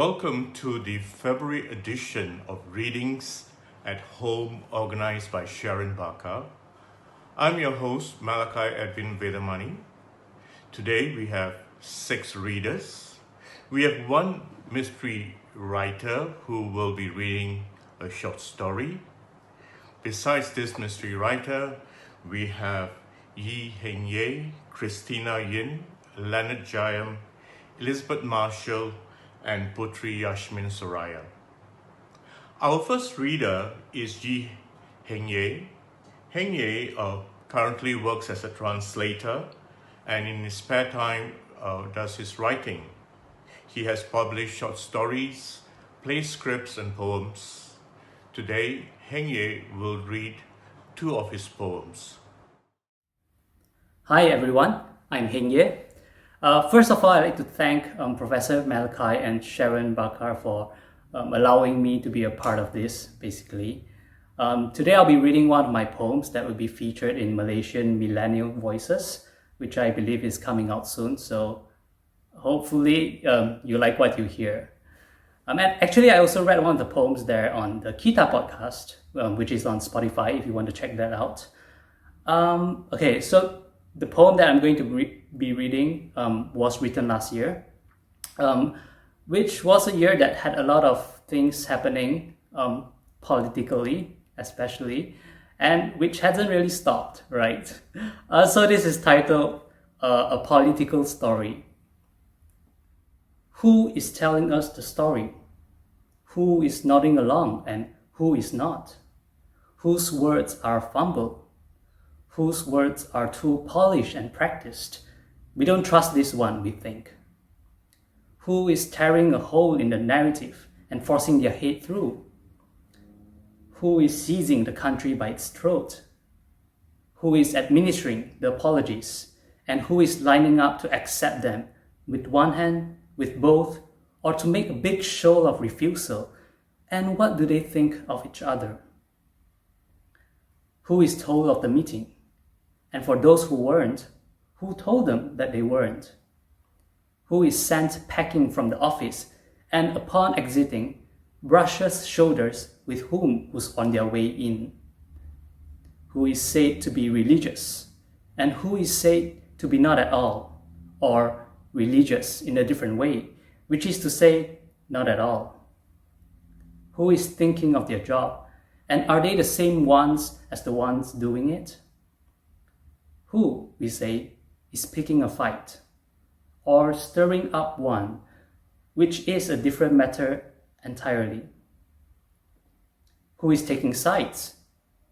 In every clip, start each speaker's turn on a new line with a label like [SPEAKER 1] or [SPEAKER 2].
[SPEAKER 1] Welcome to the February edition of Readings at Home organized by Sharon Bakar. I'm your host, Malachi Edwin Vethamani. Today we have 6 readers. We have one mystery writer who will be reading a short story. Besides this mystery writer, we have Yee Heng Yeh, Christina Yin, Leonard Giam, Elizabeth Marshall, and Puteri Yasmin Suraya. Our first reader is Yee Heng Yeh. Heng Yeh currently works as a translator and in his spare time does his writing. He has published short stories, play scripts, and poems. Today, Heng Yeh will read 2 of his poems.
[SPEAKER 2] Hi everyone, I'm Heng Yeh. First of all, I'd like to thank Professor Malachi and Sharon Bakar for allowing me to be a part of this, basically. Today I'll be reading one of my poems that will be featured in Malaysian Millennial Voices, which I believe is coming out soon, so hopefully you like what you hear. And actually, I also read one of the poems there on the Kita podcast, which is on Spotify if you want to check that out. Okay, so the poem that I'm going to be reading was written last year, which was a year that had a lot of things happening politically, especially, and which hasn't really stopped, right? So this is titled A Political Story. Who is telling us the story? Who is nodding along and who is not? Whose words are fumbled? Whose words are too polished and practiced? We don't trust this one, we think. Who is tearing a hole in the narrative and forcing their head through? Who is seizing the country by its throat? Who is administering the apologies? And who is lining up to accept them with one hand, with both, or to make a big show of refusal? And what do they think of each other? Who is told of the meeting? And for those who weren't, who told them that they weren't? Who is sent packing from the office and upon exiting, brushes shoulders with who's on their way in? Who is said to be religious and who is said to be not at all, or religious in a different way, which is to say, not at all? Who is thinking of their job, and are they the same ones as the ones doing it? Who, we say, is picking a fight or stirring up one, which is a different matter entirely? Who is taking sides,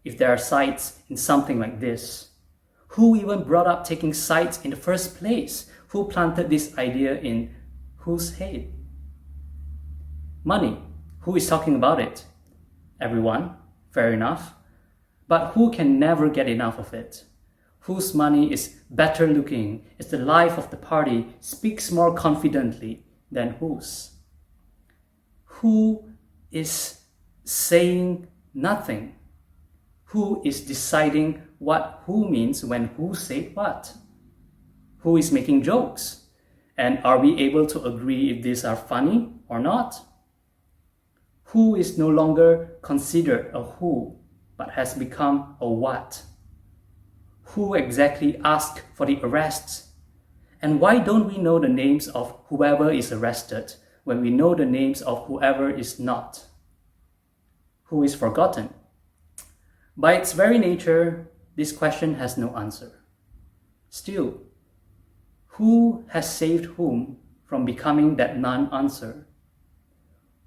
[SPEAKER 2] if there are sides in something like this? Who even brought up taking sides in the first place? Who planted this idea in whose head? Money, who is talking about it? Everyone, fair enough. But who can never get enough of it? Whose money is better looking, is the life of the party, speaks more confidently than whose? Who is saying nothing? Who is deciding what who means when who said what? Who is making jokes? And are we able to agree if these are funny or not? Who is no longer considered a who, but has become a what? Who exactly asked for the arrests? And why don't we know the names of whoever is arrested when we know the names of whoever is not? Who is forgotten? By its very nature, this question has no answer. Still, who has saved whom from becoming that non-answer?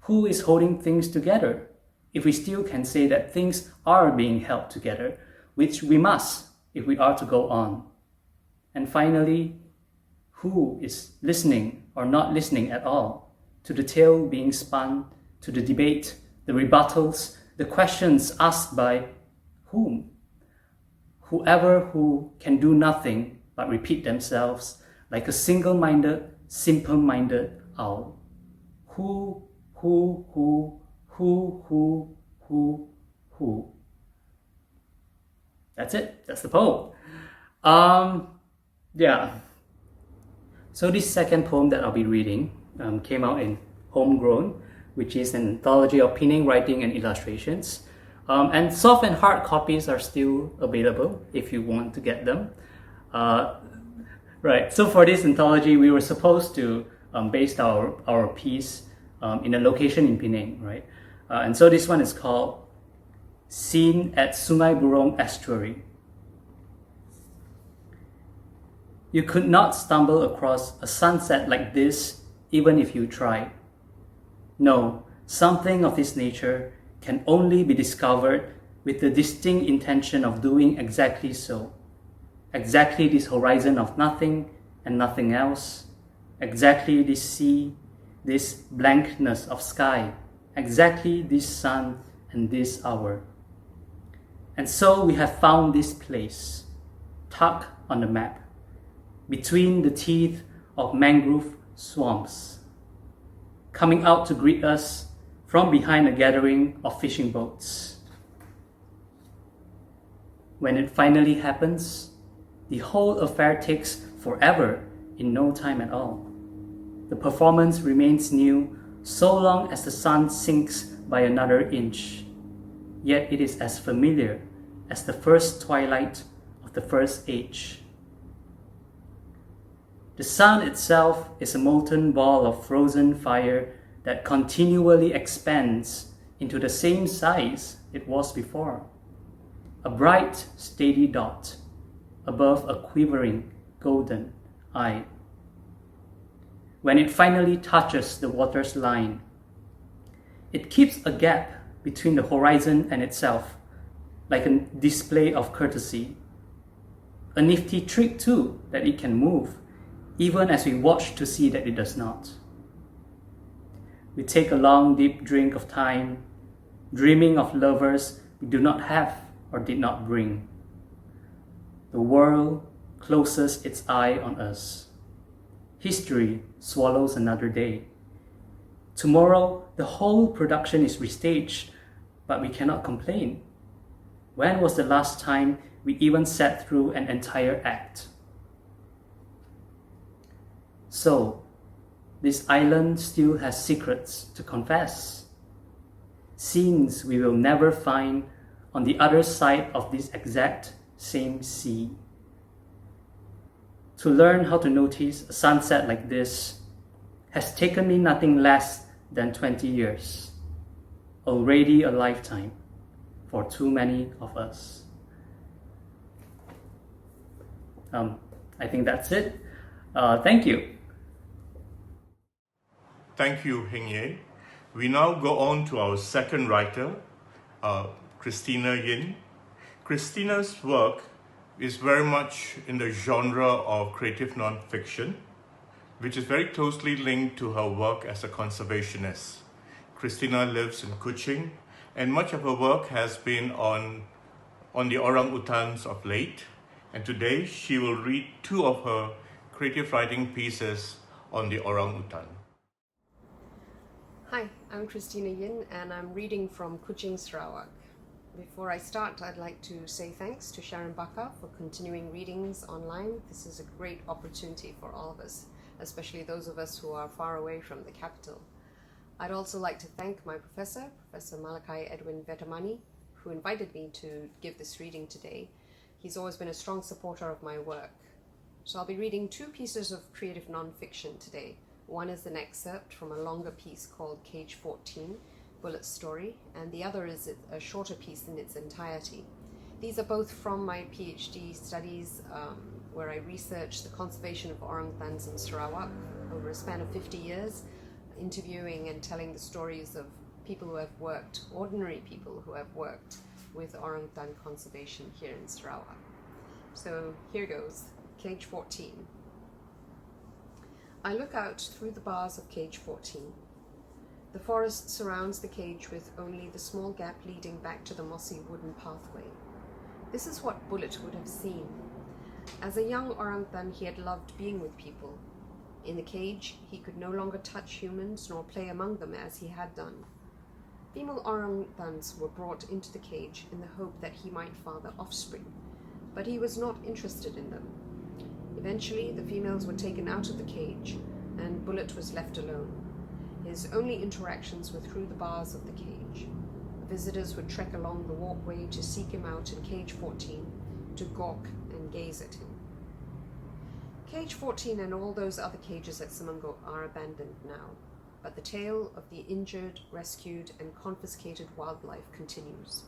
[SPEAKER 2] Who is holding things together, if we still can say that things are being held together, which we must if we are to go on? And finally, who is listening or not listening at all to the tale being spun, to the debate, the rebuttals, the questions asked by whom? Whoever who can do nothing but repeat themselves like a single-minded, simple-minded owl. Who? That's it. That's the poem. Yeah. So this second poem that I'll be reading came out in Homegrown, which is an anthology of pinning, writing, and illustrations. And soft and hard copies are still available if you want to get them. Right, so for this anthology, we were supposed to base our piece in a location in Penang, right? And so this one is called Scene at Sungai Burong Estuary. You could not stumble across a sunset like this even if you tried. No, something of this nature can only be discovered with the distinct intention of doing exactly so. Exactly this horizon of nothing and nothing else. Exactly this sea, this blankness of sky. Exactly this sun and this hour. And so we have found this place, tucked on the map, between the teeth of mangrove swamps, coming out to greet us from behind a gathering of fishing boats. When it finally happens, the whole affair takes forever in no time at all. The performance remains new so long as the sun sinks by another inch, yet it is as familiar as the first twilight of the first age. The sun itself is a molten ball of frozen fire that continually expands into the same size it was before. A bright, steady dot above a quivering golden eye. When it finally touches the water's line, it keeps a gap between the horizon and itself, like a display of courtesy. A nifty trick too, that it can move, even as we watch to see that it does not. We take a long deep drink of time, dreaming of lovers we do not have or did not bring. The world closes its eye on us. History swallows another day. Tomorrow, the whole production is restaged, but we cannot complain. When was the last time we even sat through an entire act? So, this island still has secrets to confess. Scenes we will never find on the other side of this exact same sea. To learn how to notice a sunset like this has taken me nothing less than 20 years. Already a lifetime for too many of us. I think that's it. Thank you.
[SPEAKER 1] Thank you, Henye. We now go on to our second writer, Christina Yin. Christina's work is very much in the genre of creative non-fiction, which is very closely linked to her work as a conservationist. Christina lives in Kuching, and much of her work has been on the orangutans of late. And today she will read two of her creative writing pieces on the orangutan.
[SPEAKER 3] Hi, I'm Christina Yin and I'm reading from Kuching, Sarawak. Before I start, I'd like to say thanks to Sharon Bakar for continuing readings online. This is a great opportunity for all of us, especially those of us who are far away from the capital. I'd also like to thank my professor, Professor Malachi Edwin Vethamani, who invited me to give this reading today. He's always been a strong supporter of my work. So I'll be reading two pieces of creative non-fiction today. One is an excerpt from a longer piece called Cage 14, Bullet's Story, and the other is a shorter piece in its entirety. These are both from my PhD studies where I researched the conservation of orangutans in Sarawak over a span of 50 years, interviewing and telling the stories of people who have worked, ordinary people who have worked with orangutan conservation here in Suraya. So here goes, Cage 14. I look out through the bars of Cage 14. The forest surrounds the cage with only the small gap leading back to the mossy wooden pathway. This is what Bullet would have seen. As a young orangutan, he had loved being with people. In the cage, he could no longer touch humans nor play among them as he had done. Female orangutans were brought into the cage in the hope that he might father offspring, but he was not interested in them. Eventually, the females were taken out of the cage, and Bullet was left alone. His only interactions were through the bars of the cage. Visitors would trek along the walkway to seek him out in cage 14, to gawk and gaze at him. Cage 14 and all those other cages at Simango are abandoned now, but the tale of the injured, rescued, and confiscated wildlife continues.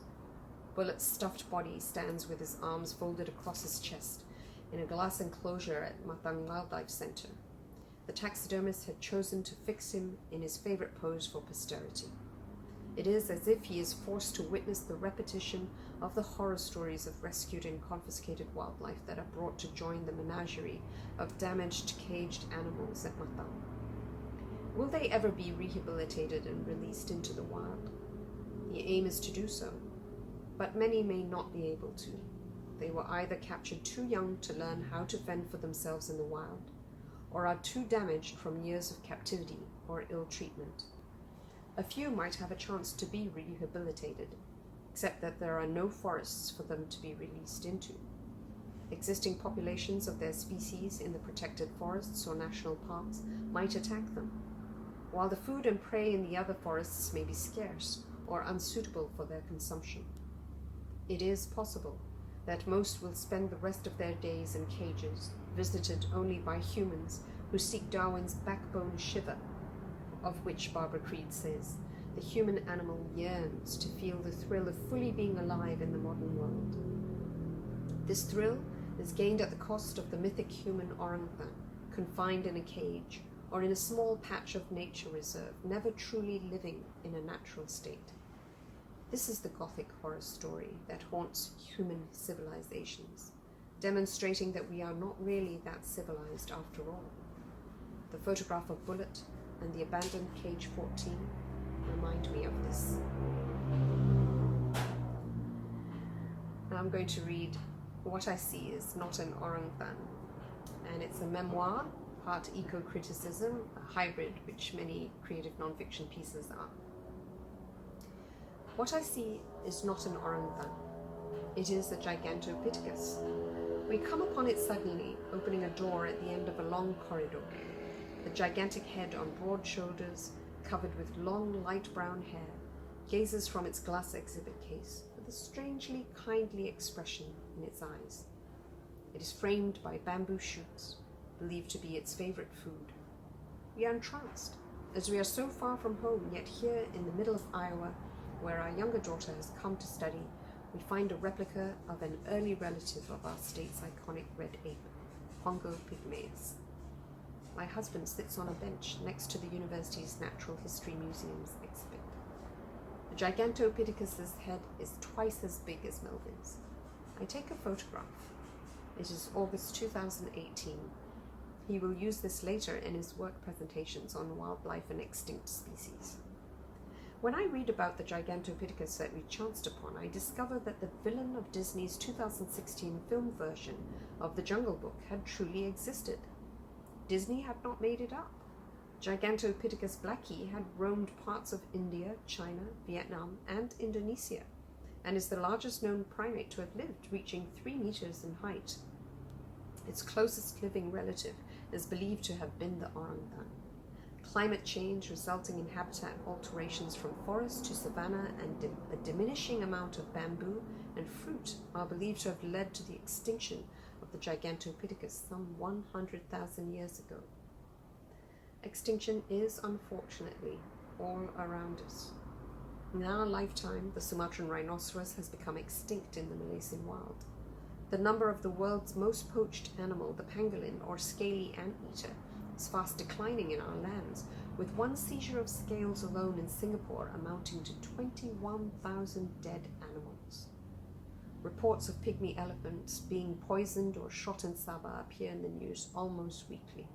[SPEAKER 3] Bullet's stuffed body stands with his arms folded across his chest in a glass enclosure at Matang Wildlife Center. The taxidermist had chosen to fix him in his favorite pose for posterity. It is as if he is forced to witness the repetition of the horror stories of rescued and confiscated wildlife that are brought to join the menagerie of damaged, caged animals at Matang. Will they ever be rehabilitated and released into the wild? The aim is to do so, but many may not be able to. They were either captured too young to learn how to fend for themselves in the wild, or are too damaged from years of captivity or ill treatment. A few might have a chance to be rehabilitated, except that there are no forests for them to be released into. Existing populations of their species in the protected forests or national parks might attack them, while the food and prey in the other forests may be scarce or unsuitable for their consumption. It is possible that most will spend the rest of their days in cages, visited only by humans who seek Darwin's backbone shiver, of which Barbara Creed says, the human animal yearns to feel the thrill of fully being alive in the modern world. This thrill is gained at the cost of the mythic human orangutan, confined in a cage or in a small patch of nature reserve, never truly living in a natural state. This is the Gothic horror story that haunts human civilizations, demonstrating that we are not really that civilized after all. The photograph of Bullet and the abandoned cage 14 remind me of this. Now I'm going to read What I See Is Not an Orangutan, and it's a memoir, part eco-criticism, a hybrid which many creative non-fiction pieces are. What I see is not an orangutan. It is a Gigantopithecus. We come upon it suddenly, opening a door at the end of a long corridor. The gigantic head on broad shoulders, covered with long light brown hair, gazes from its glass exhibit case with a strangely kindly expression in its eyes. It is framed by bamboo shoots, believed to be its favorite food. We are entranced, as we are so far from home, yet here in the middle of Iowa, where our younger daughter has come to study, we find a replica of an early relative of our state's iconic red ape, Pongo pygmaeus. My husband sits on a bench next to the university's Natural History Museum's exhibit. The Gigantopithecus's head is twice as big as Melvin's. I take a photograph. It is August 2018. He will use this later in his work presentations on wildlife and extinct species. When I read about the Gigantopithecus that we chanced upon, I discover that the villain of Disney's 2016 film version of The Jungle Book had truly existed. Disney had not made it up. Gigantopithecus blackie had roamed parts of India, China, Vietnam, and Indonesia, and is the largest known primate to have lived, reaching 3 meters in height. Its closest living relative is believed to have been the orangutan. Climate change resulting in habitat alterations from forest to savanna and a diminishing amount of bamboo and fruit are believed to have led to the extinction of the Gigantopithecus some 100,000 years ago. Extinction is, unfortunately, all around us. In our lifetime, the Sumatran rhinoceros has become extinct in the Malaysian wild. The number of the world's most poached animal, the pangolin or scaly anteater, is fast declining in our lands, with one seizure of scales alone in Singapore amounting to 21,000 dead animals. Reports of pygmy elephants being poisoned or shot in Sabah appear in the news almost weekly.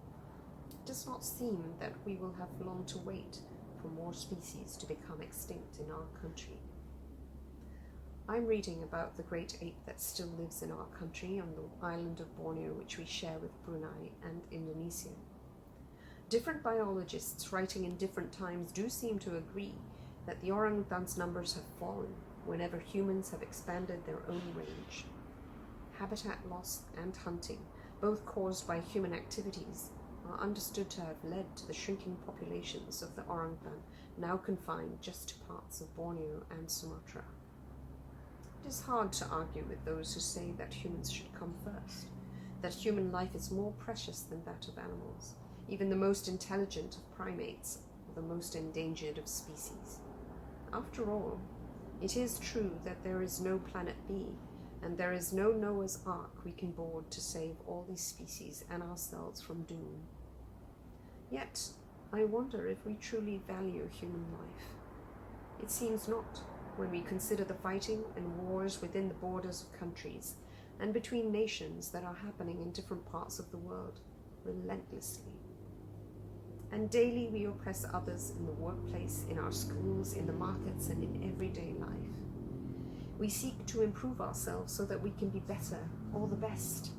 [SPEAKER 3] It does not seem that we will have long to wait for more species to become extinct in our country. I'm reading about the great ape that still lives in our country on the island of Borneo, which we share with Brunei and Indonesia. Different biologists writing in different times do seem to agree that the orangutan's numbers have fallen whenever humans have expanded their own range. Habitat loss and hunting, both caused by human activities, are understood to have led to the shrinking populations of the orangutan, now confined just to parts of Borneo and Sumatra. It is hard to argue with those who say that humans should come first, that human life is more precious than that of animals, even the most intelligent of primates, or the most endangered of species. After all, it is true that there is no planet B, and there is no Noah's Ark we can board to save all these species and ourselves from doom. Yet, I wonder if we truly value human life. It seems not, when we consider the fighting and wars within the borders of countries and between nations that are happening in different parts of the world, relentlessly. And daily we oppress others in the workplace, in our schools, in the markets, and in everyday life. We seek to improve ourselves so that we can be better or the best.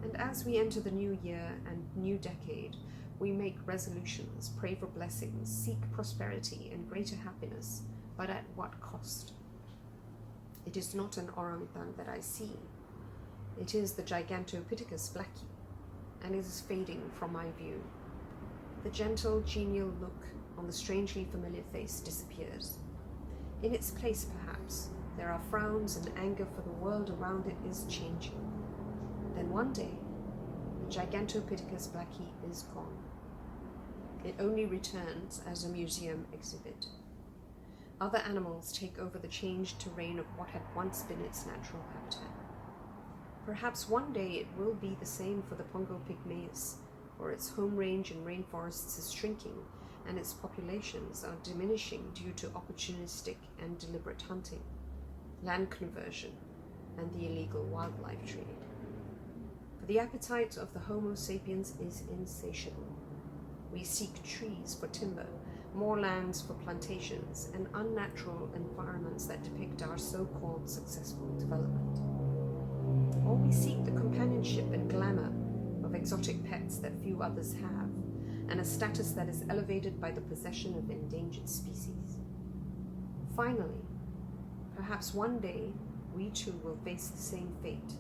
[SPEAKER 3] And as we enter the new year and new decade, we make resolutions, pray for blessings, seek prosperity and greater happiness, but at what cost? It is not an orangutan that I see. It is the Gigantopithecus blackie, and it is fading from my view. The gentle, genial look on the strangely familiar face disappears. In its place, perhaps, there are frowns and anger, for the world around it is changing. Then one day, the Gigantopithecus blackie is gone. It only returns as a museum exhibit. Other animals take over the changed terrain of what had once been its natural habitat. Perhaps one day it will be the same for the Pongo pygmaeus, for its home range in rainforests is shrinking and its populations are diminishing due to opportunistic and deliberate hunting, land conversion, and the illegal wildlife trade. For the appetite of the Homo sapiens is insatiable. We seek trees for timber, more lands for plantations, and unnatural environments that depict our so-called successful development. Or we seek the companionship and glamour of exotic pets that few others have, and a status that is elevated by the possession of endangered species. Finally, perhaps one day we too will face the same fate,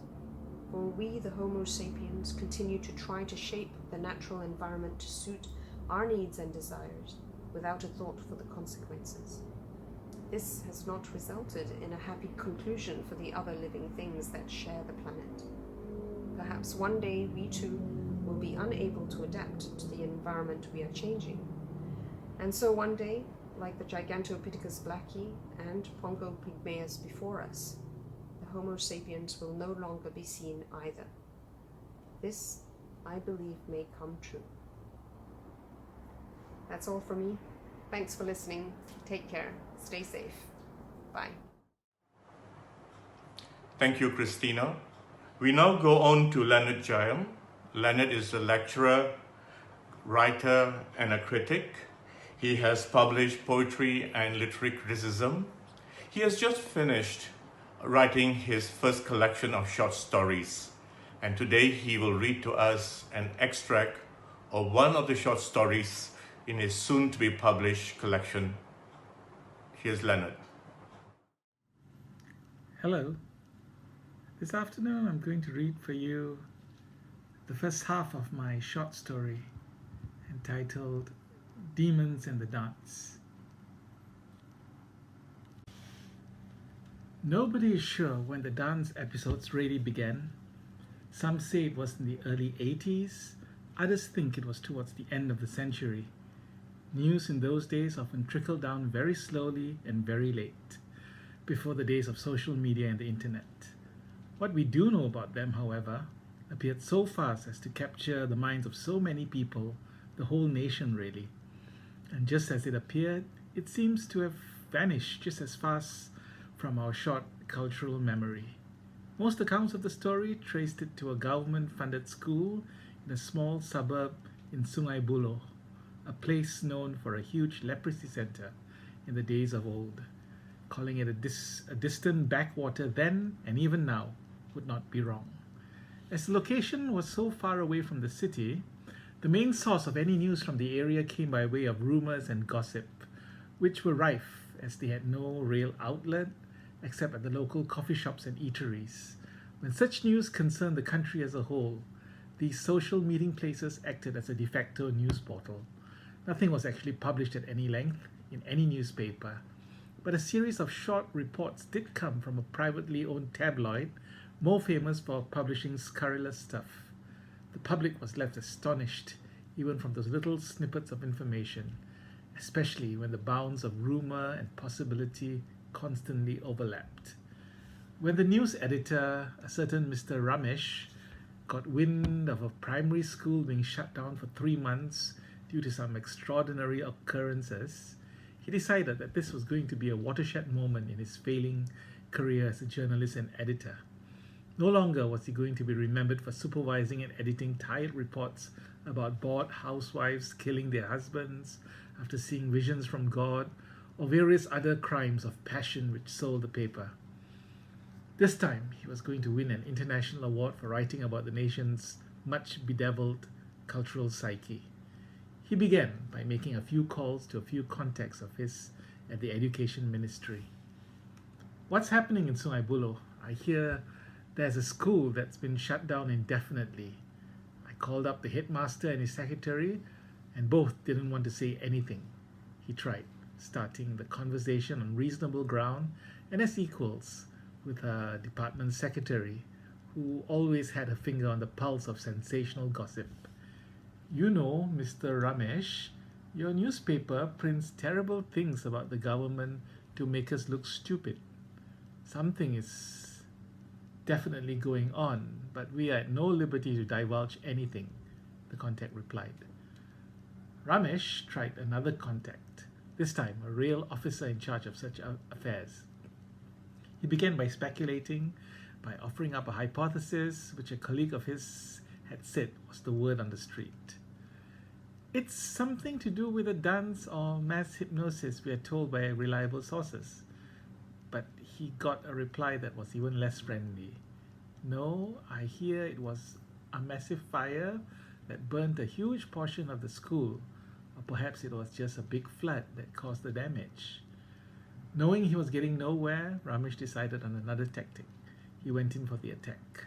[SPEAKER 3] for we, the Homo sapiens, continue to try to shape the natural environment to suit our needs and desires, without a thought for the consequences. This has not resulted in a happy conclusion for the other living things that share the planet. Perhaps one day we too will be unable to adapt to the environment we are changing. And so one day, like the Gigantopithecus blackie and Pongo pygmaeus before us, the Homo sapiens will no longer be seen either. This, I believe, may come true. That's all from me. Thanks for listening. Take care. Stay safe. Bye.
[SPEAKER 1] Thank you, Christina. We now go on to Leonard Jeyam. Leonard is a lecturer, writer, and a critic. He has published poetry and literary criticism. He has just finished writing his first collection of short stories, and today he will read to us an extract of one of the short stories in his soon-to-be published collection. Here's Leonard.
[SPEAKER 4] Hello. This afternoon I'm going to read for you the first half of my short story entitled Demons in the Dance. Nobody is sure when the dance episodes really began. Some say it was in the early 80s, others think it was towards the end of the century. News in those days often trickled down very slowly and very late, before the days of social media and the internet. What we do know about them, however, appeared so fast as to capture the minds of so many people, the whole nation really. And just as it appeared, it seems to have vanished just as fast from our short cultural memory. Most accounts of the story traced it to a government-funded school in a small suburb in Sungai Buloh, a place known for a huge leprosy center in the days of old. Calling it a distant backwater then and even now would not be wrong. As the location was so far away from the city, the main source of any news from the area came by way of rumors and gossip, which were rife as they had no real outlet except at the local coffee shops and eateries. When such news concerned the country as a whole, these social meeting places acted as a de facto news portal. Nothing was actually published at any length in any newspaper, but a series of short reports did come from a privately owned tabloid, more famous for publishing scurrilous stuff. The public was left astonished, even from those little snippets of information, especially when the bounds of rumor and possibility constantly overlapped. When the news editor, a certain Mr. Ramesh, got wind of a primary school being shut down for 3 months due to some extraordinary occurrences, he decided that this was going to be a watershed moment in his failing career as a journalist and editor. No longer was he going to be remembered for supervising and editing tired reports about bored housewives killing their husbands after seeing visions from God, or various other crimes of passion which sold the paper. This time, he was going to win an international award for writing about the nation's much bedeviled cultural psyche. He began by making a few calls to a few contacts of his at the Education Ministry. What's happening in Sungai Buloh? I hear there's a school that's been shut down indefinitely. I called up the headmaster and his secretary, and both didn't want to say anything. He tried, starting the conversation on reasonable ground and as equals, with a department secretary who always had a finger on the pulse of sensational gossip. You know, Mr. Ramesh, your newspaper prints terrible things about the government to make us look stupid. Something is definitely going on, but we are at no liberty to divulge anything, the contact replied. Ramesh tried another contact, this time a real officer in charge of such affairs. He began by speculating, by offering up a hypothesis which a colleague of his had said was the word on the street. It's something to do with a dance or mass hypnosis, we are told by reliable sources. But he got a reply that was even less friendly. No, I hear it was a massive fire that burnt a huge portion of the school, or perhaps it was just a big flood that caused the damage. Knowing he was getting nowhere, Ramesh decided on another tactic. He went in for the attack.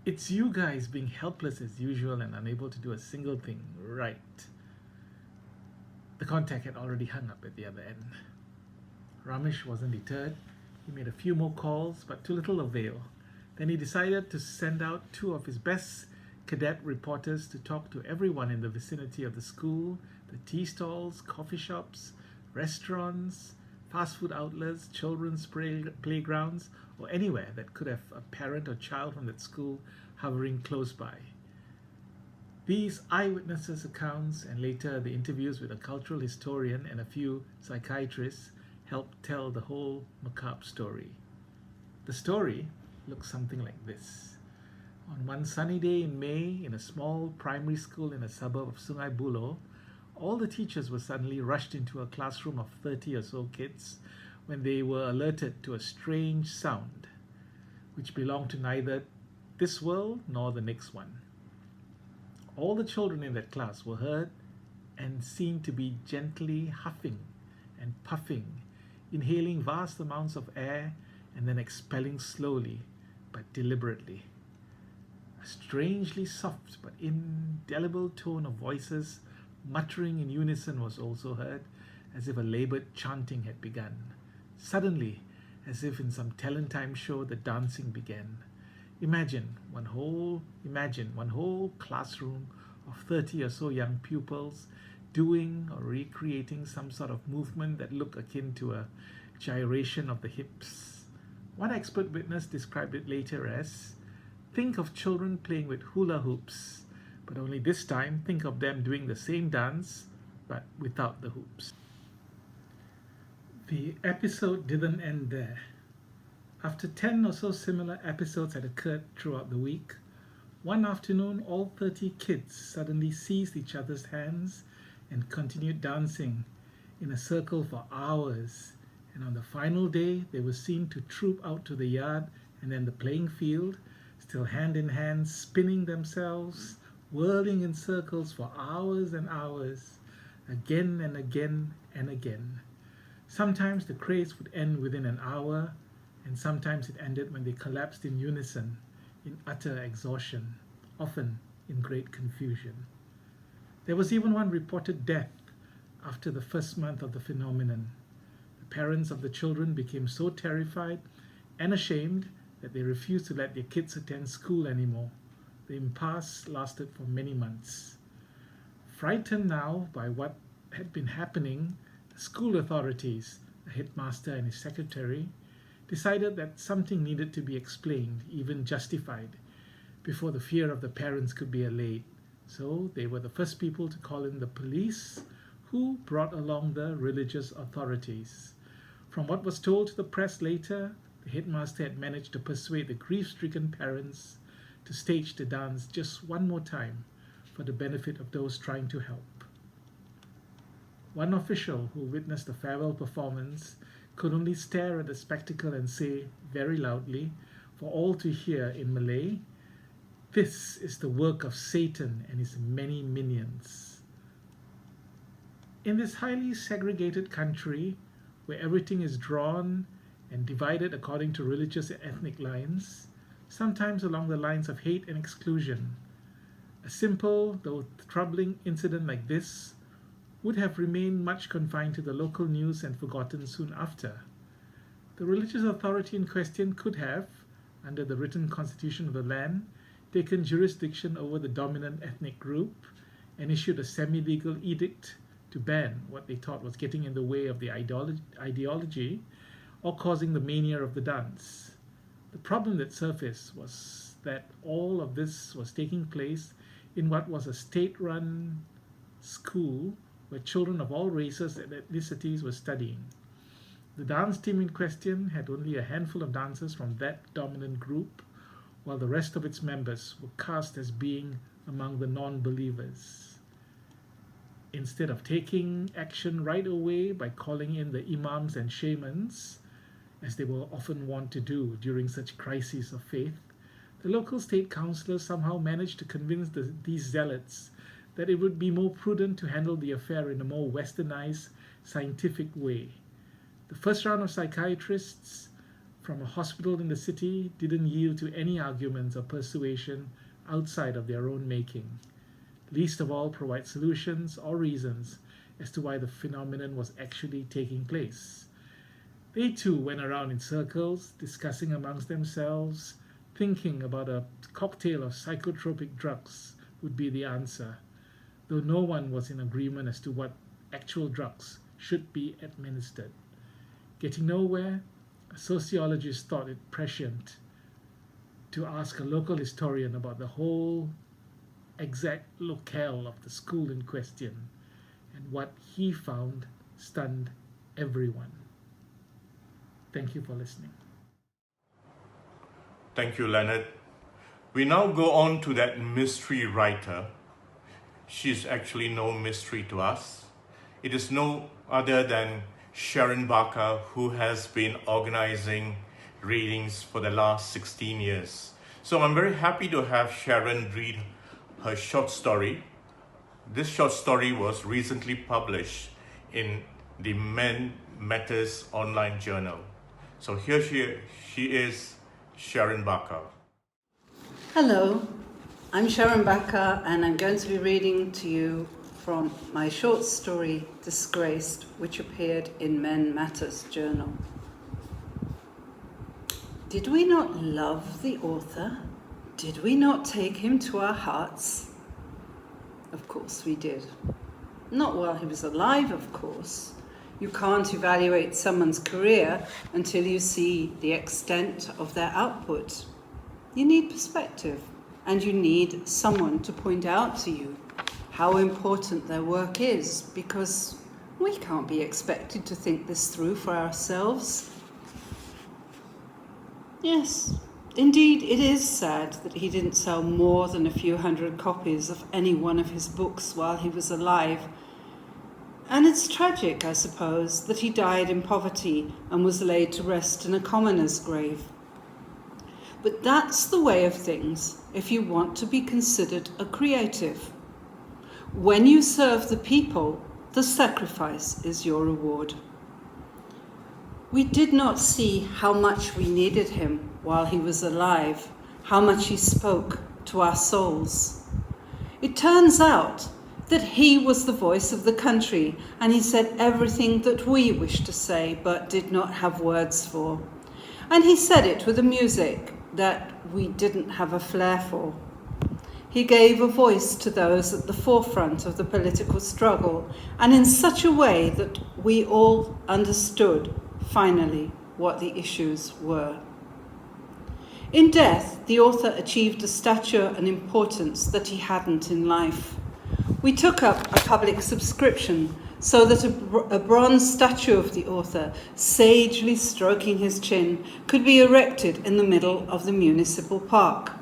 [SPEAKER 4] It's you guys being helpless as usual and unable to do a single thing, right? The contact had already hung up at the other end. Ramesh wasn't deterred. He made a few more calls, but to little avail. Then he decided to send out 2 of his best cadet reporters to talk to everyone in the vicinity of the school, the tea stalls, coffee shops, restaurants, fast food outlets, children's playgrounds, or anywhere that could have a parent or child from that school hovering close by. These eyewitnesses' accounts and later the interviews with a cultural historian and a few psychiatrists helped tell the whole macabre story. The story looks something like this. On one sunny day in May, in a small primary school in a suburb of Sungai Buloh, all the teachers were suddenly rushed into a classroom of 30 or so kids when they were alerted to a strange sound, which belonged to neither this world nor the next one. All the children in that class were heard and seemed to be gently huffing and puffing, inhaling vast amounts of air and then expelling slowly but deliberately. A strangely soft but indelible tone of voices muttering in unison was also heard, as if a labored chanting had begun. Suddenly, as if in some Talentime show, the dancing began. Imagine one whole classroom of 30 or so young pupils doing or recreating some sort of movement that looked akin to a gyration of the hips. One expert witness described it later as, think of children playing with hula hoops, but only this time think of them doing the same dance but without the hoops. The episode didn't end there. After 10 or so similar episodes had occurred throughout the week, one afternoon all 30 kids suddenly seized each other's hands and continued dancing in a circle for hours, and on the final day they were seen to troop out to the yard and then the playing field, still hand in hand, spinning themselves, whirling in circles for hours and hours, again and again and again. Sometimes the craze would end within an hour, and sometimes it ended when they collapsed in unison, in utter exhaustion, often in great confusion. There was even one reported death after the first month of the phenomenon. The parents of the children became so terrified and ashamed that they refused to let their kids attend school anymore. The impasse lasted for many months. Frightened now by what had been happening, the school authorities, the headmaster and his secretary, decided that something needed to be explained, even justified, before the fear of the parents could be allayed. So they were the first people to call in the police, who brought along the religious authorities. From what was told to the press later, the headmaster had managed to persuade the grief-stricken parents to stage the dance just one more time for the benefit of those trying to help. One official who witnessed the farewell performance could only stare at the spectacle and say very loudly, for all to hear in Malay, "This is the work of Satan and his many minions." In this highly segregated country, where everything is drawn and divided according to religious and ethnic lines, sometimes along the lines of hate and exclusion, a simple, though troubling incident like this would have remained much confined to the local news and forgotten soon after. The religious authority in question could have, under the written constitution of the land, taken jurisdiction over the dominant ethnic group and issued a semi-legal edict to ban what they thought was getting in the way of the ideology or causing the mania of the dance. The problem that surfaced was that all of this was taking place in what was a state-run school where children of all races and ethnicities were studying. The dance team in question had only a handful of dancers from that dominant group, while the rest of its members were cast as being among the non-believers. Instead of taking action right away by calling in the imams and shamans, as they were often wont to do during such crises of faith, the local state councillors somehow managed to convince these zealots that it would be more prudent to handle the affair in a more westernized, scientific way. The first round of psychiatrists from a hospital in the city didn't yield to any arguments or persuasion outside of their own making, least of all provide solutions or reasons as to why the phenomenon was actually taking place. They too went around in circles, discussing amongst themselves, thinking about a cocktail of psychotropic drugs would be the answer, though no one was in agreement as to what actual drugs should be administered. Getting nowhere, a sociologist thought it prescient to ask a local historian about the whole exact locale of the school in question, and what he found stunned everyone. Thank you for listening.
[SPEAKER 1] Thank you, Leonard. We now go on to that mystery writer. She's actually no mystery to us. It is no other than Sharon Bakar, who has been organizing readings for the last 16 years. So I'm very happy to have Sharon read her short story. This short story was recently published in the Men Matters online journal. So here she is, Sharon Bakar.
[SPEAKER 5] Hello, I'm Sharon Bakar and I'm going to be reading to you from my short story, Disgraced, which appeared in Men Matters journal. Did we not love the author? Did we not take him to our hearts? Of course we did. Not while he was alive, of course. You can't evaluate someone's career until you see the extent of their output. You need perspective, and you need someone to point out to you how important their work is, because we can't be expected to think this through for ourselves. Yes, indeed, it is sad that he didn't sell more than a few hundred copies of any one of his books while he was alive. And it's tragic, I suppose, that he died in poverty and was laid to rest in a commoner's grave. But that's the way of things if you want to be considered a creative. When you serve the people, the sacrifice is your reward. We did not see how much we needed him while he was alive, how much he spoke to our souls. It turns out that he was the voice of the country, and he said everything that we wished to say but did not have words for. And he said it with a music that we didn't have a flair for. He gave a voice to those at the forefront of the political struggle, and in such a way that we all understood, finally, what the issues were. In death, the author achieved a stature and importance that he hadn't in life. We took up a public subscription so that a bronze statue of the author, sagely stroking his chin, could be erected in the middle of the municipal park.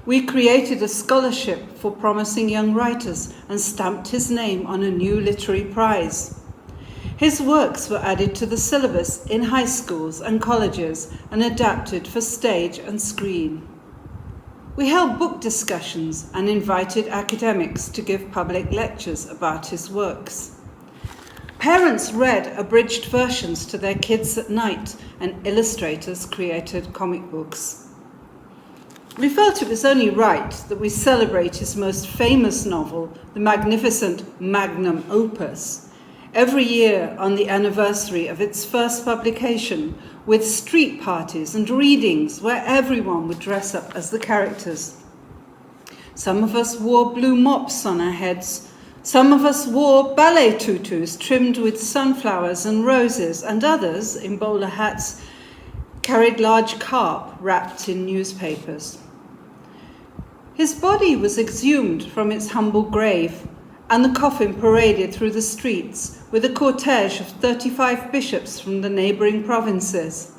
[SPEAKER 5] We created a scholarship for promising young writers and stamped his name on a new literary prize. His works were added to the syllabus in high schools and colleges and adapted for stage and screen. We held book discussions and invited academics to give public lectures about his works. Parents read abridged versions to their kids at night, and illustrators created comic books. We felt it was only right that we celebrate his most famous novel, the magnificent magnum opus, every year on the anniversary of its first publication, with street parties and readings where everyone would dress up as the characters. Some of us wore blue mops on our heads. Some of us wore ballet tutus trimmed with sunflowers and roses, and others, in bowler hats, carried large carp wrapped in newspapers. His body was exhumed from its humble grave, and the coffin paraded through the streets with a cortege of 35 bishops from the neighbouring provinces.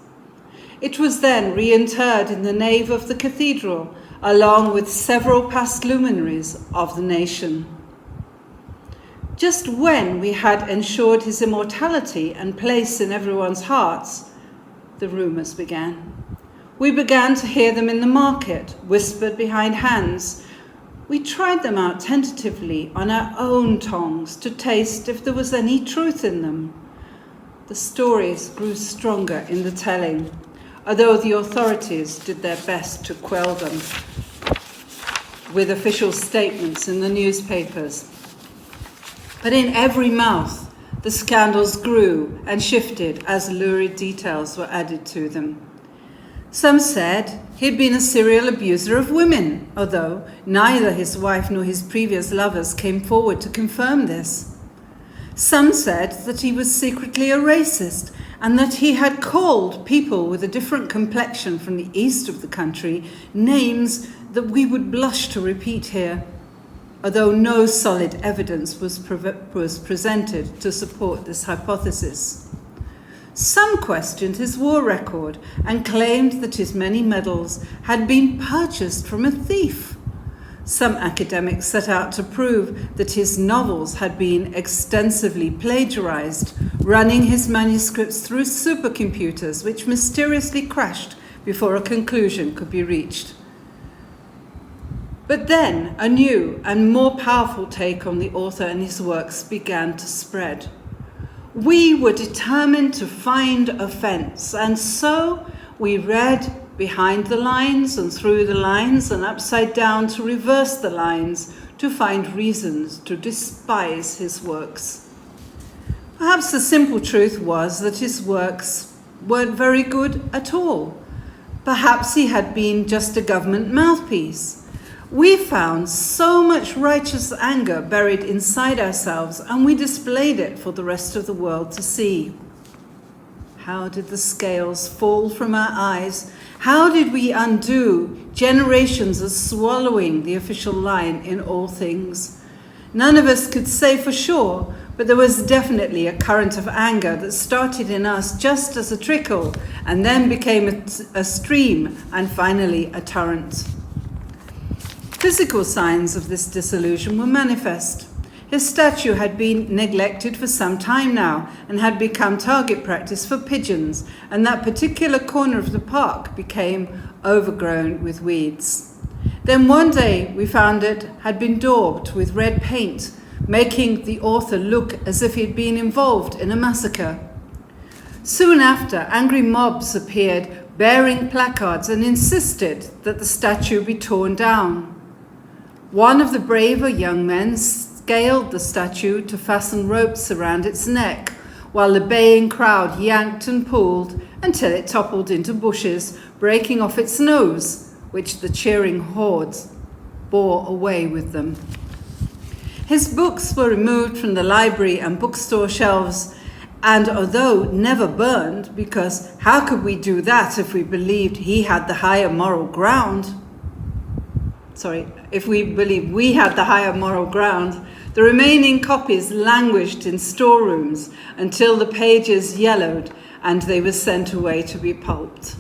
[SPEAKER 5] It was then reinterred in the nave of the cathedral, along with several past luminaries of the nation. Just when we had ensured his immortality and place in everyone's hearts, the rumours began. We began to hear them in the market, whispered behind hands. We tried them out tentatively on our own tongues to taste if there was any truth in them. The stories grew stronger in the telling, although the authorities did their best to quell them with official statements in the newspapers. But in every mouth, the scandals grew and shifted as lurid details were added to them. Some said he'd been a serial abuser of women, although neither his wife nor his previous lovers came forward to confirm this. Some said that he was secretly a racist and that he had called people with a different complexion from the east of the country names that we would blush to repeat here, although no solid evidence was presented to support this hypothesis. Some questioned his war record and claimed that his many medals had been purchased from a thief. Some academics set out to prove that his novels had been extensively plagiarized, running his manuscripts through supercomputers which mysteriously crashed before a conclusion could be reached. But then a new and more powerful take on the author and his works began to spread. We were determined to find offence, and so we read behind the lines and through the lines and upside down to reverse the lines to find reasons to despise his works. Perhaps the simple truth was that his works weren't very good at all. Perhaps he had been just a government mouthpiece. We found so much righteous anger buried inside ourselves, and we displayed it for the rest of the world to see. How did the scales fall from our eyes? How did we undo generations of swallowing the official line in all things? None of us could say for sure, but there was definitely a current of anger that started in us just as a trickle, and then became a stream, and finally a torrent. Physical signs of this disillusion were manifest. His statue had been neglected for some time now and had become target practice for pigeons, and that particular corner of the park became overgrown with weeds. Then one day we found it had been daubed with red paint, making the author look as if he'd been involved in a massacre. Soon after, angry mobs appeared bearing placards, and insisted that the statue be torn down. One of the braver young men scaled the statue to fasten ropes around its neck, while the baying crowd yanked and pulled until it toppled into bushes, breaking off its nose, which the cheering hordes bore away with them. His books were removed from the library and bookstore shelves, and although never burned, because how could we do that if we believed he had the higher moral ground? If we believed we had the higher moral ground, the remaining copies languished in storerooms until the pages yellowed and they were sent away to be pulped.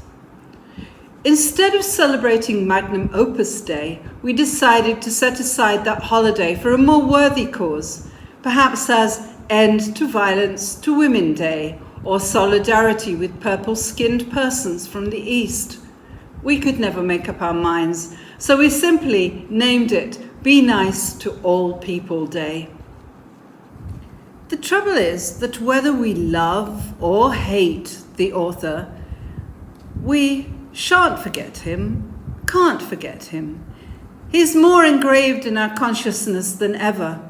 [SPEAKER 5] Instead of celebrating Magnum Opus Day, we decided to set aside that holiday for a more worthy cause, perhaps as End to Violence to Women Day or Solidarity with Purple-Skinned Persons from the East. We could never make up our minds, so we simply named it Be Nice to All People Day. The trouble is that whether we love or hate the author, we shan't forget him, can't forget him. He's more engraved in our consciousness than ever.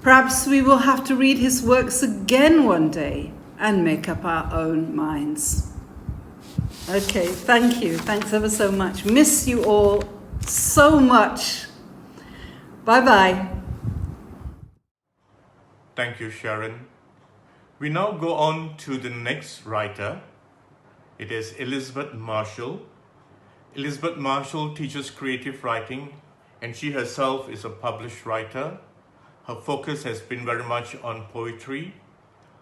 [SPEAKER 5] Perhaps we will have to read his works again one day and make up our own minds. Okay, thank you. Thanks ever so much. Miss you all so much. Bye-bye.
[SPEAKER 1] Thank you, Sharon. We now go on to the next writer. It is Elizabeth Marshall. Elizabeth Marshall teaches creative writing, and she herself is a published writer. Her focus has been very much on poetry.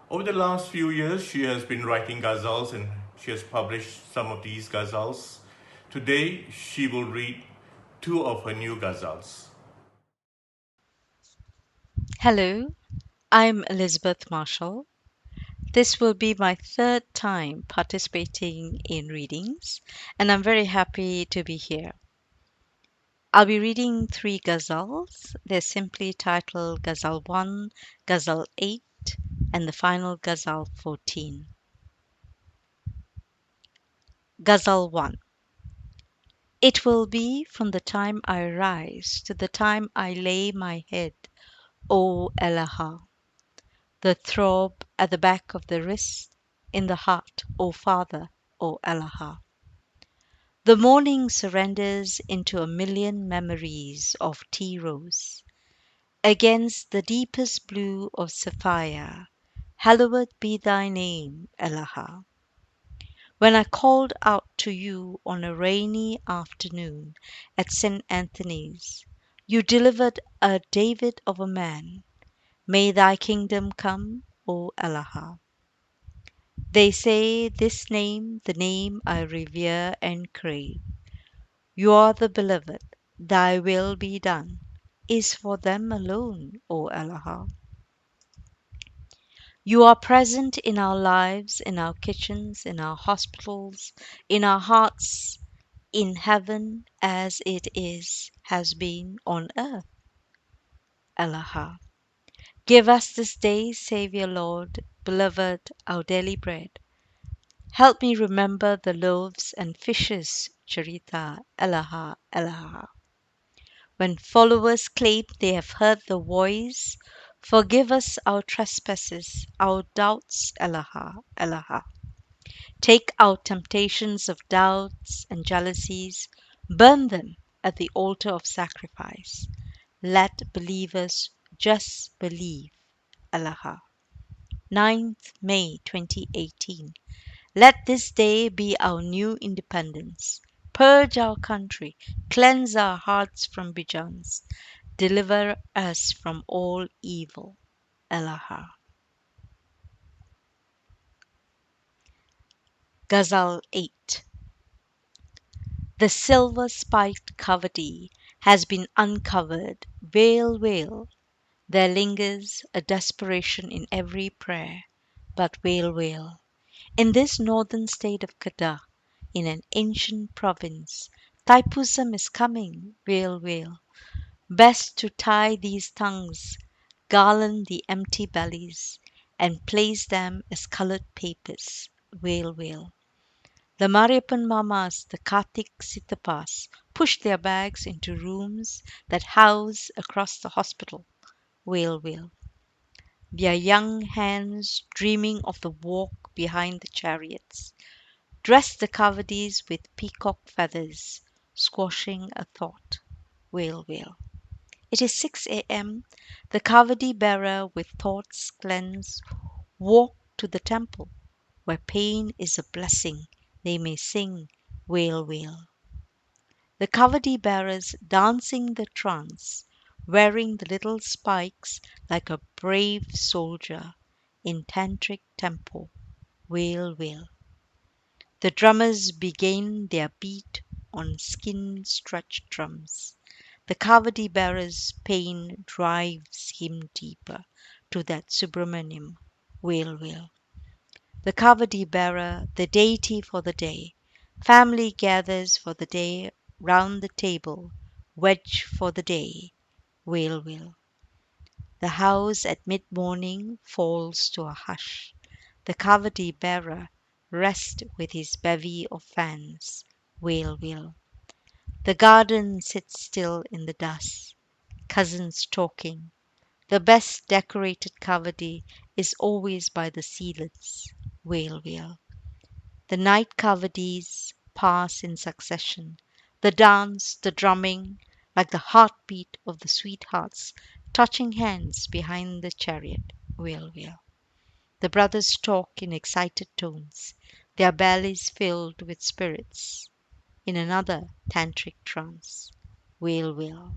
[SPEAKER 1] Over the last few years, she has been writing ghazals, and she has published some of these ghazals. Today, she will read 2 of her new ghazals.
[SPEAKER 6] Hello, I'm Elizabeth Marshall. This will be my 3rd time participating in readings, and I'm very happy to be here. I'll be reading 3 ghazals. They're simply titled Ghazal 1, Ghazal 8, and the final Ghazal 14. Ghazal 1. It will be from the time I rise to the time I lay my head, O Elaha. The throb at the back of the wrist, in the heart, O Father, O Elaha. The morning surrenders into a million memories of tea rose. Against the deepest blue of sapphire, hallowed be thy name, Elaha. When I called out to you on a rainy afternoon at St. Anthony's, you delivered a David of a man. May thy kingdom come, O Elaha. They say this name, the name I revere and crave. You are the beloved, thy will be done, is for them alone, O Elaha. You are present in our lives, in our kitchens, in our hospitals, in our hearts, in heaven as it is, has been on earth. Elaha. Give us this day, Saviour Lord, beloved, our daily bread. Help me remember the loaves and fishes, Charita, Elaha, Elaha. When followers claim they have heard the voice, forgive us our trespasses, our doubts, Elaha, Elaha. Take our temptations of doubts and jealousies, burn them at the altar of sacrifice. Let believers just believe, Elaha. 9th May 2018. Let this day be our new independence. Purge our country, cleanse our hearts from bejans, deliver us from all evil. Elaha. Ghazal 8. The silver-spiked cavity has been uncovered. Wail, wail. There lingers a desperation in every prayer. But wail, wail. In this northern state of Kedah, in an ancient province, Thaipusam is coming. Wail, wail. Best to tie these tongues, garland the empty bellies, and place them as coloured papers. Wail, wail. The Mariappan Mamas, the Kartik Sitapas, push their bags into rooms that house across the hospital. Wail, wail. Their young hands dreaming of the walk behind the chariots. Dress the kavadis with peacock feathers, squashing a thought. Wail, wail. It is 6 a.m. The kavadi bearer with thoughts cleansed walk to the temple, where pain is a blessing. They may sing, wail, wail. The kavadi bearers dancing the trance, wearing the little spikes like a brave soldier in tantric tempo, wail, wail. The drummers begin their beat on skin-stretched drums. The kavadi bearer's pain drives him deeper to that Subramaniam, wail, wail. The kavadi bearer, the deity for the day, family gathers for the day round the table, wedge for the day, wail, wail. The house at mid-morning falls to a hush. The kavadi bearer rests with his bevy of fans, wail, wail. The garden sits still in the dust, cousins talking. The best decorated kavadi is always by the sealets, wail, wail. The night kavadis pass in succession. The dance, the drumming, like the heartbeat of the sweethearts touching hands behind the chariot, wail, wail. The brothers talk in excited tones, their bellies filled with spirits, in another tantric trance, wail, wail.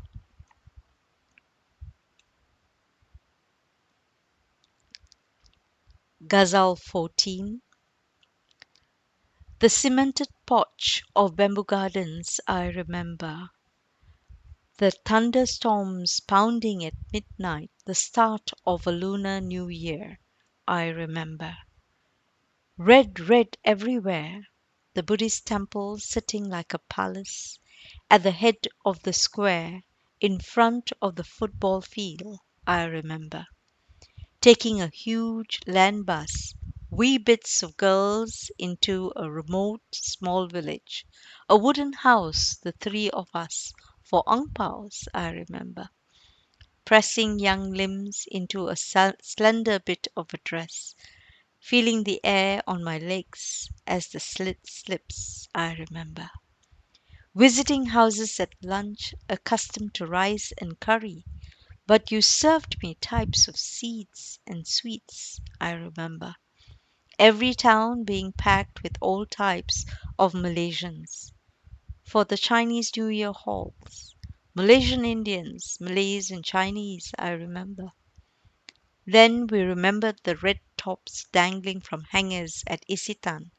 [SPEAKER 6] Ghazal 14. The cemented porch of bamboo gardens I remember. The thunderstorms pounding at midnight, the start of a lunar new year, I remember. Red, red everywhere, the Buddhist temple sitting like a palace at the head of the square in front of the football field, I remember. Taking a huge land bus, wee bits of girls into a remote small village, a wooden house, the three of us, for ang paos, I remember. Pressing young limbs into a slender bit of a dress, feeling the air on my legs as the slit slips, I remember. Visiting houses at lunch, accustomed to rice and curry, but you served me types of seeds and sweets, I remember. Every town being packed with all types of Malaysians. For the Chinese New Year halls. Malaysian Indians, Malays and Chinese, I remember. Then we remembered the red tops dangling from hangers at Isitan.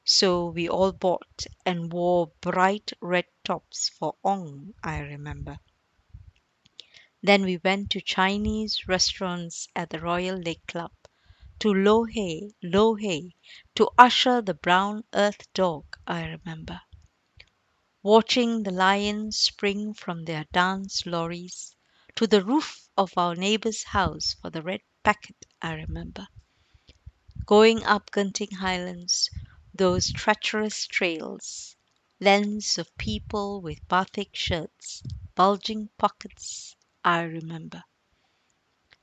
[SPEAKER 6] So we all bought and wore bright red tops for Ong, I remember. Then we went to Chinese restaurants at the Royal Lake Club, to Lo Hei, to usher the brown earth dog, I remember. Watching the lions spring from their dance lorries to the roof of our neighbour's house for the red packet, I remember. Going up Genting Highlands, those treacherous trails, lanes of people with batik shirts, bulging pockets, I remember.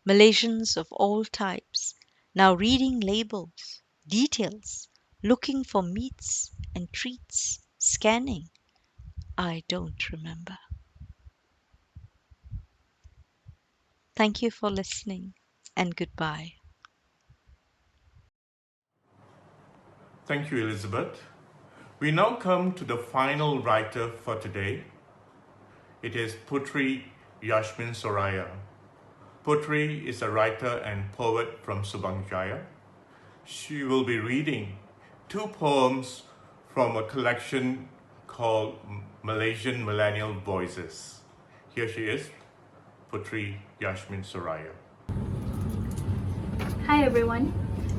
[SPEAKER 6] Malaysians of all types, now reading labels, details, looking for meats and treats, scanning. I don't remember. Thank you for listening, and goodbye.
[SPEAKER 1] Thank you, Elizabeth. We now come to the final writer for today. It is Puteri Yasmin Suraya. Puteri is a writer and poet from Subang Jaya. She will be reading two poems from a collection called Malaysian Millennial Voices. Here she is, Puteri Yasmin Suraya.
[SPEAKER 7] Hi everyone,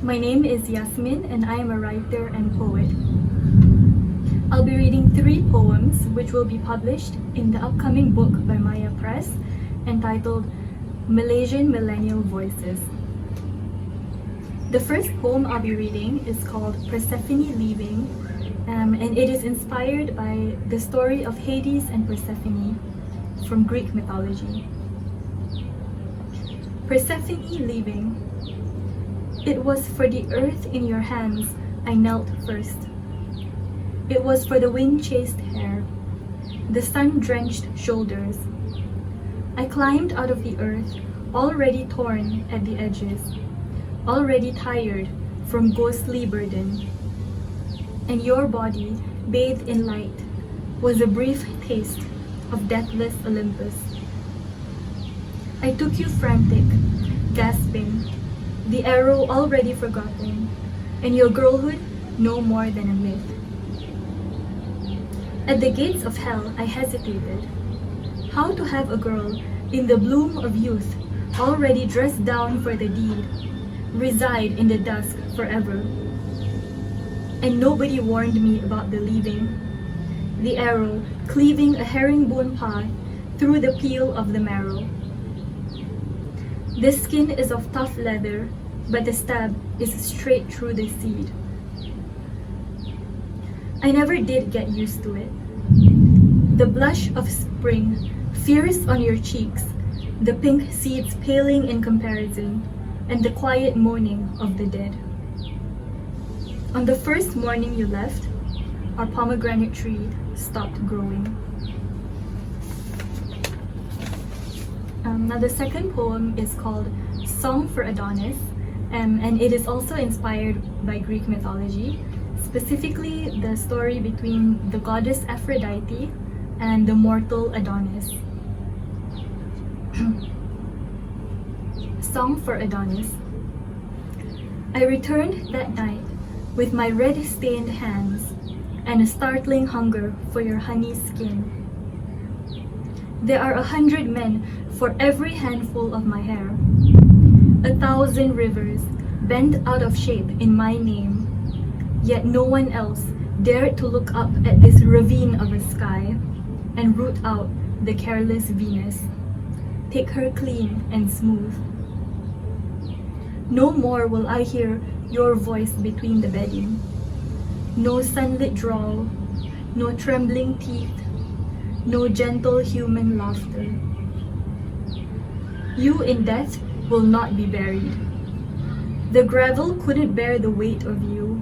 [SPEAKER 7] my name is Yasmin and I am a writer and poet. I'll be reading 3 poems which will be published in the upcoming book by Maya Press entitled Malaysian Millennial Voices. The first poem I'll be reading is called Persephone Leaving and it is inspired by the story of Hades and Persephone from Greek mythology. Persephone leaving. It was for the earth in your hands I knelt first. It was for the wind-chased hair, the sun-drenched shoulders. I climbed out of the earth, already torn at the edges, already tired from ghostly burden. And your body, bathed in light, was a brief taste of deathless Olympus. I took you frantic, gasping, the arrow already forgotten, and your girlhood no more than a myth. At the gates of hell, I hesitated. How to have a girl in the bloom of youth, already dressed down for the deed, reside in the dusk forever? And nobody warned me about the leaving. The arrow cleaving a herringbone path through the peel of the marrow. The skin is of tough leather, but the stab is straight through the seed. I never did get used to it. The blush of spring, fierce on your cheeks, the pink seeds paling in comparison, and the quiet moaning of the dead. On the first morning you left, our pomegranate tree stopped growing. Now the second poem is called Song for Adonis, and it is also inspired by Greek mythology, specifically the story between the goddess Aphrodite and the mortal Adonis. Song for Adonis. I returned that night with my red-stained hands and a startling hunger for your honey skin. There are 100 men for every handful of my hair, 1,000 rivers bent out of shape in my name, yet no one else dared to look up at this ravine of a sky and root out the careless Venus, pick her clean and smooth. No more will I hear your voice between the bedding, no sunlit drawl, no trembling teeth, no gentle human laughter. You in death will not be buried. The gravel couldn't bear the weight of you,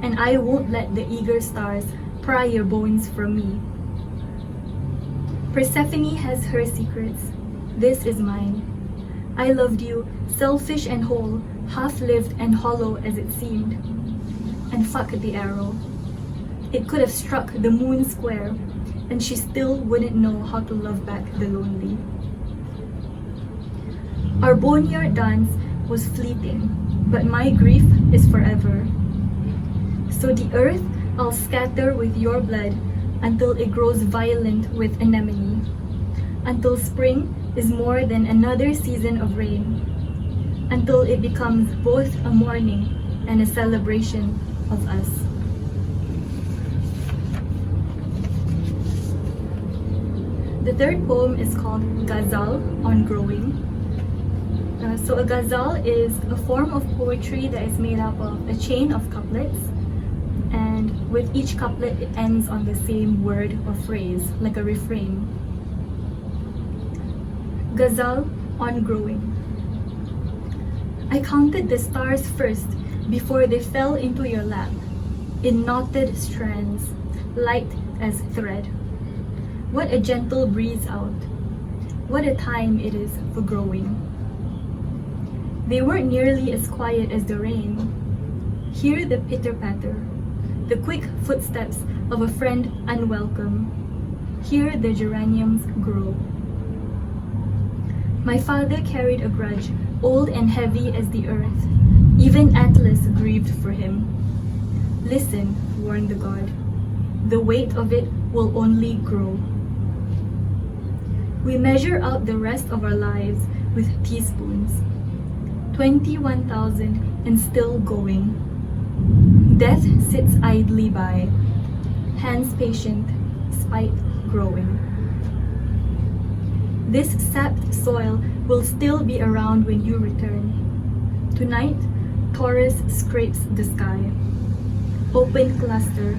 [SPEAKER 7] and I won't let the eager stars pry your bones from me. Persephone has her secrets. This is mine. I loved you, selfish and whole, half-lived and hollow as it seemed. And fuck the arrow. It could have struck the moon square, and she still wouldn't know how to love back the lonely. Our boneyard dance was fleeting, but my grief is forever. So the earth I'll scatter with your blood until it grows violent with anemone, until spring is more than another season of rain, until it becomes both a mourning and a celebration of us. The third poem is called Ghazal on Growing. So a ghazal is a form of poetry that is made up of a chain of couplets, and with each couplet it ends on the same word or phrase, like a refrain. Ghazal on Growing. I counted the stars first before they fell into your lap, in knotted strands, light as thread. What a gentle breeze out. What a time it is for growing. They weren't nearly as quiet as the rain. Hear the pitter-patter, the quick footsteps of a friend unwelcome. Hear the geraniums grow. My father carried a grudge, old and heavy as the earth. Even Atlas grieved for him. Listen, warned the god. The weight of it will only grow. We measure out the rest of our lives with teaspoons. 21,000 and still going. Death sits idly by, hands patient, spite growing. This sapped soil will still be around when you return. Tonight, Taurus scrapes the sky. Open cluster,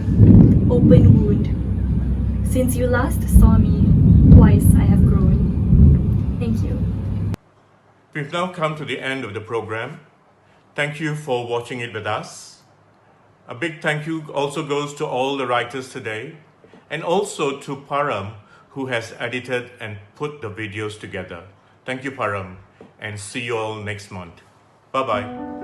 [SPEAKER 7] open wound. Since you last saw me, twice I have grown. Thank you.
[SPEAKER 1] We've now come to the end of the program. Thank you for watching it with us. A big thank you also goes to all the writers today, and also to Param, who has edited and put the videos together. Thank you, Param, and see you all next month. Bye-bye.